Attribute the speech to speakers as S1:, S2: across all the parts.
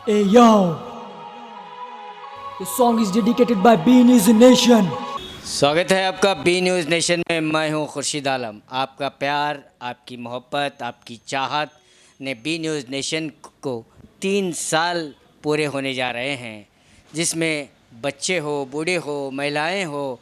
S1: Hey yo, the song is dedicated by B News Nation.
S2: स्वागत है आपका B News nation में। मैं हूं खुर्शीद आलम। आपका प्यार, आपकी मोहब्बत, आपकी चाहत ने बी न्यूज़ नेशन को 3 साल पूरे होने जा रहे हैं, जिसमें बच्चे हो, बूढ़े हो, महिलाएं हो,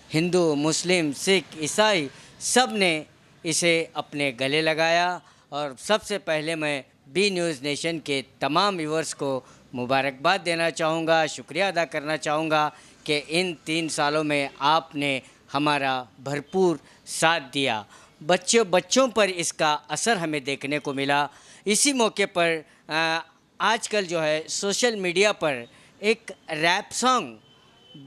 S2: हिंदू, मुस्लिम, सिख, ईसाई सब ने इसे अपने गले लगाया। और सबसे पहले मैं बी न्यूज़ नेशन के तमाम व्यूअर्स को मुबारकबाद देना चाहूँगा, शुक्रिया अदा करना चाहूँगा कि इन 3 सालों में आपने हमारा भरपूर साथ दिया। बच्चों पर इसका असर हमें देखने को मिला। इसी मौके पर आजकल जो है सोशल मीडिया पर एक रैप सॉन्ग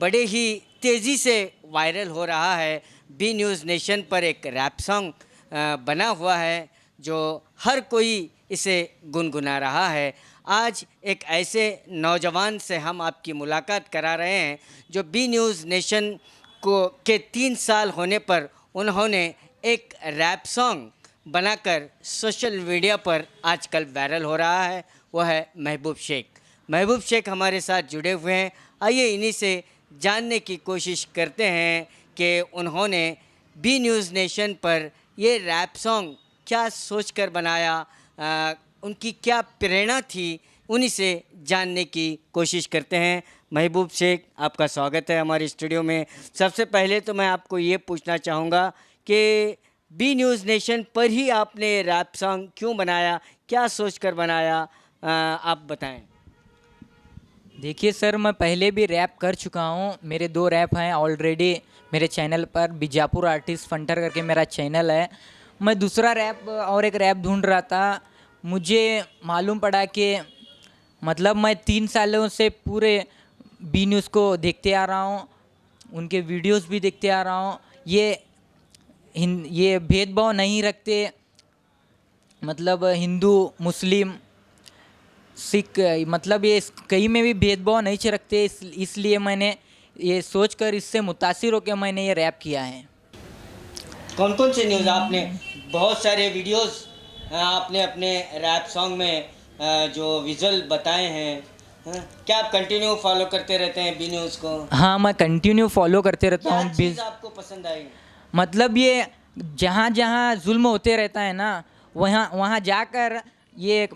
S2: बड़े ही तेज़ी से वायरल हो रहा है। बी न्यूज़ नेशन पर एक रैप सॉन्ग बना हुआ है जो हर कोई इसे गुनगुना रहा है। आज एक ऐसे नौजवान से हम आपकी मुलाकात करा रहे हैं जो बी न्यूज़ नेशन के 3 साल होने पर उन्होंने एक रैप सॉन्ग बनाकर सोशल मीडिया पर आजकल वायरल हो रहा है। वह है महबूब शेख। महबूब शेख हमारे साथ जुड़े हुए हैं। आइए इन्हीं से जानने की कोशिश करते हैं कि उन्होंने बी न्यूज़ नेशन पर ये रैप सॉन्ग क्या सोचकर बनाया, उनकी क्या प्रेरणा थी, उन्हीं से जानने की कोशिश करते हैं। महबूब शेख, आपका स्वागत है हमारे स्टूडियो में। सबसे पहले तो मैं आपको ये पूछना चाहूँगा कि बी न्यूज़ नेशन पर ही आपने रैप सॉन्ग क्यों बनाया, क्या सोचकर बनाया, आप बताएं।
S3: देखिए सर, मैं पहले भी रैप कर चुका हूँ। मेरे 2 रैप हैं ऑलरेडी मेरे चैनल पर। बीजापुर आर्टिस्ट फंटर करके मेरा चैनल है। मैं दूसरा रैप और एक रैप ढूंढ रहा था। मुझे मालूम पड़ा कि मतलब मैं 3 सालों से पूरे बी न्यूज़ को देखते आ रहा हूँ, उनके वीडियोस भी देखते आ रहा हूँ। ये भेदभाव नहीं रखते, मतलब हिंदू, मुस्लिम, सिख, मतलब ये कहीं में भी भेदभाव नहीं रखते। इसलिए मैंने ये सोचकर, इससे मुतासिर होकर मैंने ये रैप किया है।
S2: कौन कौन से न्यूज़ आपने, बहुत सारे वीडियोस आपने अपने रैप सॉन्ग में जो विजुअल बताए हैं, क्या आप कंटिन्यू फॉलो करते रहते हैं बी न्यूज़ को?
S3: हाँ, मैं कंटिन्यू फॉलो करते रहता
S2: क्या
S3: हूँ।
S2: चीज़ आपको पसंद आई?
S3: मतलब ये जहाँ जहाँ जुल्म होते रहता है ना, वहाँ वहाँ जाकर ये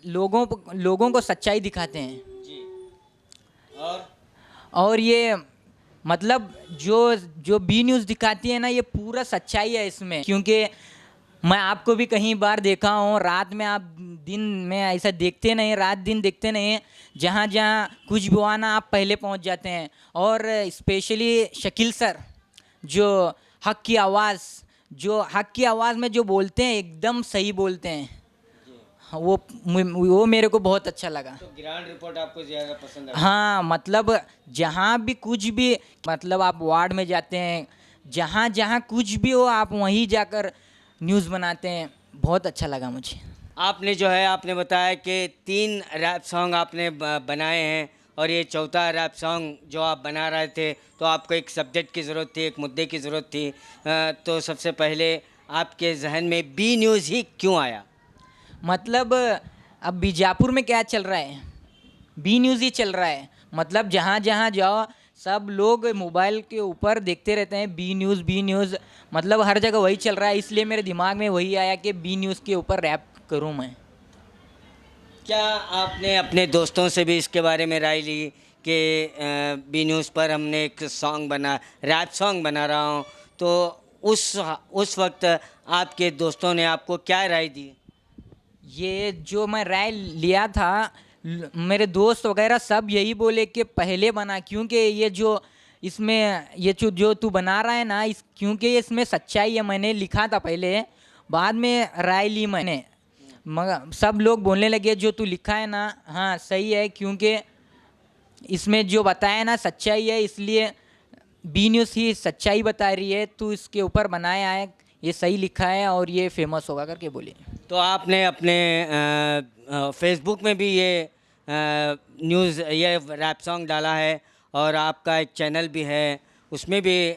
S3: लोगों को सच्चाई दिखाते हैं।
S2: जी।
S3: और ये मतलब जो बी न्यूज़ दिखाती है ना, ये पूरा सच्चाई है इसमें। क्योंकि मैं आपको भी कहीं बार देखा हूँ, रात में आप दिन में ऐसा देखते नहीं, रात दिन देखते नहीं। जहाँ जहाँ कुछ भी हुआ ना, आप पहले पहुँच जाते हैं। और स्पेशली शकील सर, जो हक की आवाज़ में जो बोलते हैं, एकदम सही बोलते हैं। वो मेरे को बहुत अच्छा लगा।
S2: तो ग्राउंड रिपोर्ट आपको ज़्यादा पसंद आई?
S3: हाँ, मतलब जहाँ भी कुछ भी, मतलब आप वार्ड में जाते हैं, जहाँ जहाँ कुछ भी हो, आप वहीं जाकर न्यूज़ बनाते हैं। बहुत अच्छा लगा मुझे।
S2: आपने जो है, आपने बताया कि 3 रैप सॉन्ग आपने बनाए हैं और ये चौथा रैप सॉन्ग जो आप बना रहे थे, तो आपको एक सब्जेक्ट की ज़रूरत थी, एक मुद्दे की ज़रूरत थी। तो सबसे पहले आपके जहन में बी न्यूज़ ही क्यों आया?
S3: मतलब अब बीजापुर में क्या चल रहा है, बी न्यूज़ ही चल रहा है। मतलब जहाँ जहाँ जाओ, सब लोग मोबाइल के ऊपर देखते रहते हैं बी न्यूज़। मतलब हर जगह वही चल रहा है, इसलिए मेरे दिमाग में वही आया कि बी न्यूज़ के ऊपर रैप करूँ मैं।
S2: क्या आपने अपने दोस्तों से भी इसके बारे में राय ली कि बी न्यूज़ पर हमने एक रैप सॉन्ग बना रहा हूँ, तो उस वक्त आपके दोस्तों ने आपको क्या राय दी?
S3: ये जो मैं राय लिया था, मेरे दोस्त वगैरह सब यही बोले कि पहले बना, क्योंकि ये जो तू बना रहा है ना, क्योंकि इसमें सच्चाई है। मैंने लिखा था पहले, बाद में राय ली मैंने, मगर सब लोग बोलने लगे जो तू लिखा है ना, हाँ सही है, क्योंकि इसमें जो बताया ना सच्चाई है, इसलिए बी न्यूज़ ही सच्चाई बता रही है, तू इसके ऊपर बनाया है, ये सही लिखा है और ये फेमस होगा करके बोले।
S2: तो आपने अपने फेसबुक में भी ये रैप सॉन्ग डाला है और आपका एक चैनल भी है, उसमें भी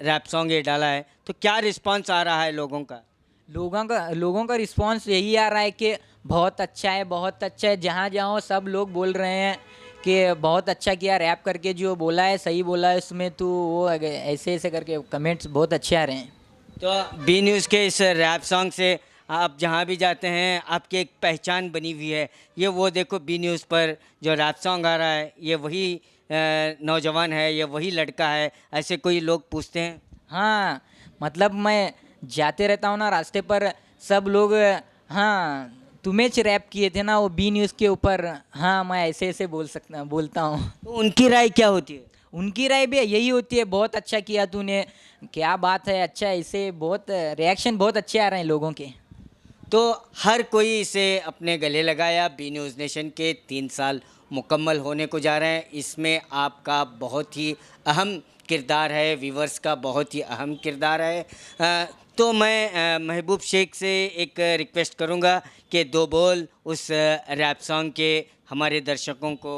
S2: रैप सॉन्ग ये डाला है, तो क्या रिस्पांस आ रहा है लोगों का?
S3: लोगों का रिस्पांस यही आ रहा है कि बहुत अच्छा है, बहुत अच्छा है। जहाँ जाओ सब लोग बोल रहे हैं कि बहुत अच्छा किया, रैप करके जो बोला है सही बोला है उसमें, तो वो ऐसे ऐसे करके कमेंट्स बहुत अच्छे आ रहे हैं।
S2: तो बी न्यूज़ के इस रैप सॉन्ग से आप जहाँ भी जाते हैं आपकी एक पहचान बनी हुई है। ये वो देखो बी न्यूज़ पर जो रैप सॉन्ग आ रहा है ये वही नौजवान है, ये वही लड़का है, ऐसे कोई लोग पूछते हैं?
S3: हाँ, मतलब मैं जाते रहता हूँ ना रास्ते पर, सब लोग हाँ तुम्हें रैप किए थे ना वो बी न्यूज़ के ऊपर, हाँ मैं ऐसे ऐसे बोलता हूँ।
S2: तो उनकी राय क्या होती है?
S3: उनकी राय भी यही होती है, बहुत अच्छा किया तूने, क्या बात है, अच्छा है, इसे बहुत रिएक्शन बहुत अच्छे आ रहे हैं लोगों के।
S2: तो हर कोई इसे अपने गले लगाया। बी न्यूज़ नेशन के 3 साल मुकम्मल होने को जा रहे हैं। इसमें आपका बहुत ही अहम किरदार है, व्यूवर्स का बहुत ही अहम किरदार है। तो मैं महबूब शेख से एक रिक्वेस्ट करूंगा कि 2 बोल उस रैप सॉन्ग के हमारे दर्शकों को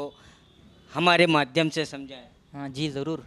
S2: हमारे माध्यम से समझाएं।
S3: हाँ जी ज़रूर।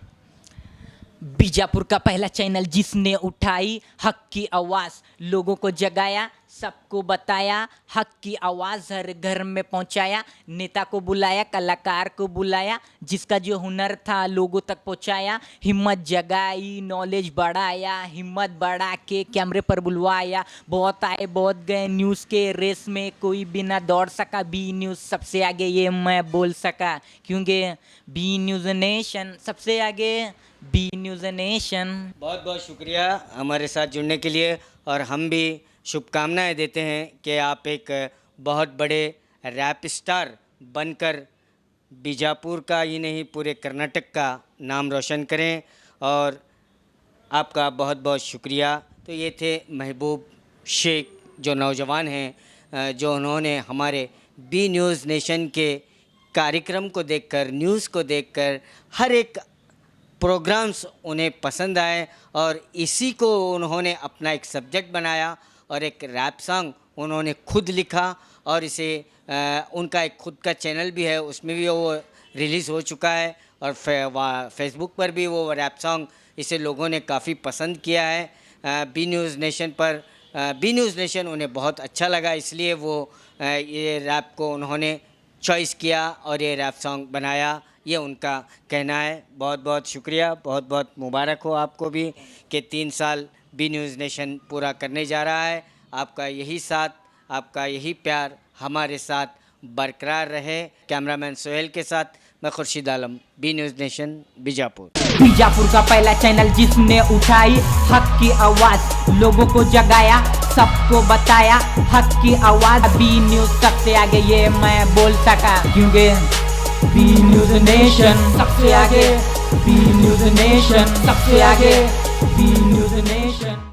S3: बीजापुर का पहला चैनल जिसने उठाई हक की आवाज़, लोगों को जगाया, सबको बताया, हक की आवाज़ हर घर में पहुंचाया, नेता को बुलाया, कलाकार को बुलाया, जिसका जो हुनर था लोगों तक पहुंचाया, हिम्मत जगाई, नॉलेज बढ़ाया, हिम्मत बढ़ा के कैमरे पर बुलवाया, बहुत आए बहुत गए न्यूज़ के रेस में, कोई भी ना दौड़ सका, बी न्यूज़ सबसे आगे ये मैं बोल सका, क्योंकि बी न्यूज़ नेशन सबसे आगे, बी न्यूज़ नेशन।
S2: बहुत बहुत शुक्रिया हमारे साथ जुड़ने के लिए, और हम भी शुभकामनाएं देते हैं कि आप एक बहुत बड़े रैप स्टार बनकर बीजापुर का ही नहीं पूरे कर्नाटक का नाम रोशन करें, और आपका बहुत बहुत शुक्रिया। तो ये थे महबूब शेख जो नौजवान हैं, जो उन्होंने हमारे बी न्यूज़ नेशन के कार्यक्रम को देखकर, न्यूज़ को देखकर, हर एक प्रोग्राम्स उन्हें पसंद आए और इसी को उन्होंने अपना एक सब्जेक्ट बनाया और एक रैप सॉन्ग उन्होंने खुद लिखा, और इसे उनका एक खुद का चैनल भी है, उसमें भी वो रिलीज़ हो चुका है, और फेसबुक पर भी वो रैप सॉन्ग इसे लोगों ने काफ़ी पसंद किया है। बी न्यूज़ नेशन पर बी न्यूज़ नेशन उन्हें बहुत अच्छा लगा, इसलिए वो ये रैप को उन्होंने चॉइस किया और ये रैप सॉन्ग बनाया, ये उनका कहना है। बहुत बहुत शुक्रिया, बहुत बहुत मुबारक हो आपको भी कि 3 साल बी न्यूज़ नेशन पूरा करने जा रहा है। आपका यही साथ, आपका यही प्यार हमारे साथ बरकरार रहे। कैमरामैन सोहेल के साथ मैं Khurshid Alam, B News Nation, Bijapur.
S3: Bijapur का पहला चैनल जिसने उठाई हक की आवाज़, लोगों को जगाया, सबको बताया, हक की आवाज़, बी न्यूज़ सबसे आगे ये मैं बोल सका, क्योंकि बी न्यूज़ नेशन सबसे आगे, बी न्यूज़ नेशन सबसे आगे, बी न्यूज़ नेशन।